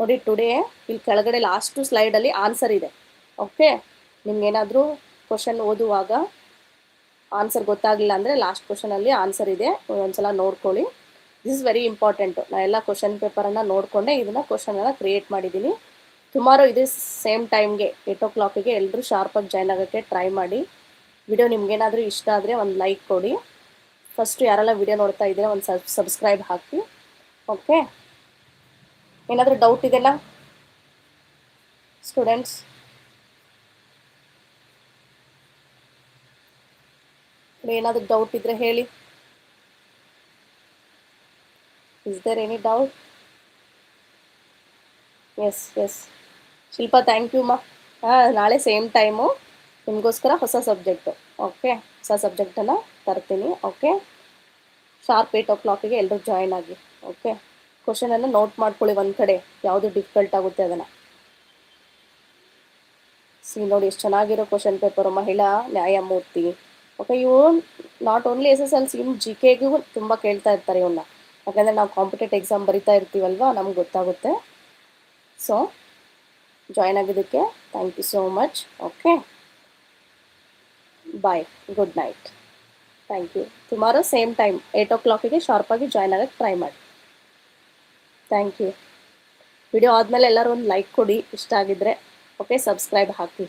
ನೋಡಿ, ಟುಡೇ ಇಲ್ಲಿ ಕೆಳಗಡೆ ಲಾಸ್ಟ್ ಸ್ಲೈಡಲ್ಲಿ ಆನ್ಸರ್ ಇದೆ. ಓಕೆ, ನಿಮ್ಗೇನಾದರೂ ಕ್ವಶನ್ ಓದುವಾಗ ಆನ್ಸರ್ ಗೊತ್ತಾಗಲಿಲ್ಲ ಅಂದರೆ ಲಾಸ್ಟ್ ಕ್ವಶನಲ್ಲಿ ಆನ್ಸರ್ ಇದೆ, ಒಂದ್ಸಲ ನೋಡ್ಕೊಳ್ಳಿ. This is very important. ನಾನು ಎಲ್ಲ ಕ್ವಶನ್ ಪೇಪರನ್ನು ನೋಡಿಕೊಂಡೆ ಇದನ್ನು ಕ್ವಶನನ್ನು ಕ್ರಿಯೇಟ್ ಮಾಡಿದ್ದೀನಿ. ಟುಮಾರೋ ಇದೇ ಸೇಮ್ ಟೈಮ್ಗೆ 8 o'clock ಎಲ್ಲರೂ ಶಾರ್ಪಾಗಿ ಜಾಯ್ನ್ ಆಗೋಕ್ಕೆ ಟ್ರೈ ಮಾಡಿ. ವಿಡಿಯೋ ನಿಮ್ಗೇನಾದರೂ ಇಷ್ಟ ಆದರೆ ಒಂದು ಲೈಕ್ ಕೊಡಿ. ಫಸ್ಟು ಯಾರೆಲ್ಲ ವಿಡಿಯೋ ನೋಡ್ತಾ ಇದ್ದೀರಾ ಒಂದು ಸಬ್ಸ್ಕ್ರೈಬ್ ಹಾಕಿ. ಓಕೆ, ಏನಾದರೂ ಡೌಟ್ ಇದೆಲ್ಲ ಸ್ಟೂಡೆಂಟ್ಸ್? ಏನಾದರೂ ಡೌಟ್ ಇದ್ದರೆ ಹೇಳಿ. Is there any doubt? S. Shilpa, thank you ಮಾ. ನಾಳೆ ಸೇಮ್ ಟೈಮು ನಿಮಗೋಸ್ಕರ ಹೊಸ ಸಬ್ಜೆಕ್ಟು. ಓಕೆ, ಹೊಸ ಸಬ್ಜೆಕ್ಟನ್ನು ತರ್ತೀನಿ. ಓಕೆ, ಶಾರ್ಪ್ 8 o'clock ಎಲ್ಲರೂ ಜಾಯ್ನ್ ಆಗಿ. ಓಕೆ, ಕ್ವಶನನ್ನು ನೋಟ್ ಮಾಡ್ಕೊಳ್ಳಿ ಒಂದು ಕಡೆ, ಯಾವುದು ಡಿಫಿಕಲ್ಟ್ ಆಗುತ್ತೆ ಅದನ್ನು. ಸಿ, ನೋಡಿ ಎಷ್ಟು ಚೆನ್ನಾಗಿರೋ ಕ್ವಶನ್ ಪೇಪರು. ಮಹಿಳಾ ನ್ಯಾಯಮೂರ್ತಿ. ಓಕೆ, ಇವು ನಾಟ್ ಓನ್ಲಿ SSLC, ಇನ್ನು GKಗೂ ತುಂಬ ಕೇಳ್ತಾ ಇರ್ತಾರೆ ಇವನ್ನ, ಯಾಕಂದರೆ ನಾವು ಕಾಂಪಿಟೇಟಿವ್ ಎಕ್ಸಾಮ್ ಬರಿತಾ ಇರ್ತೀವಲ್ವ, ನಮ್ಗೆ ಗೊತ್ತಾಗುತ್ತೆ. ಸೊ ಜಾಯ್ನ್ ಆಗಿದ್ದಕ್ಕೆ thank you so much. Okay, bye, good night. Thank you. Tomorrow same time 8 o'clock ಶಾರ್ಪಾಗಿ ಜಾಯ್ನ್ ಆಗಕ್ಕೆ ಟ್ರೈ ಮಾಡಿ. Thank you. ವಿಡಿಯೋ ಆದಮೇಲೆ ಎಲ್ಲರೂ ಒಂದು ಲೈಕ್ ಕೊಡಿ ಇಷ್ಟ ಆಗಿದ್ರೆ. ಓಕೆ, ಸಬ್ಸ್ಕ್ರೈಬ್ ಹಾಕಿ.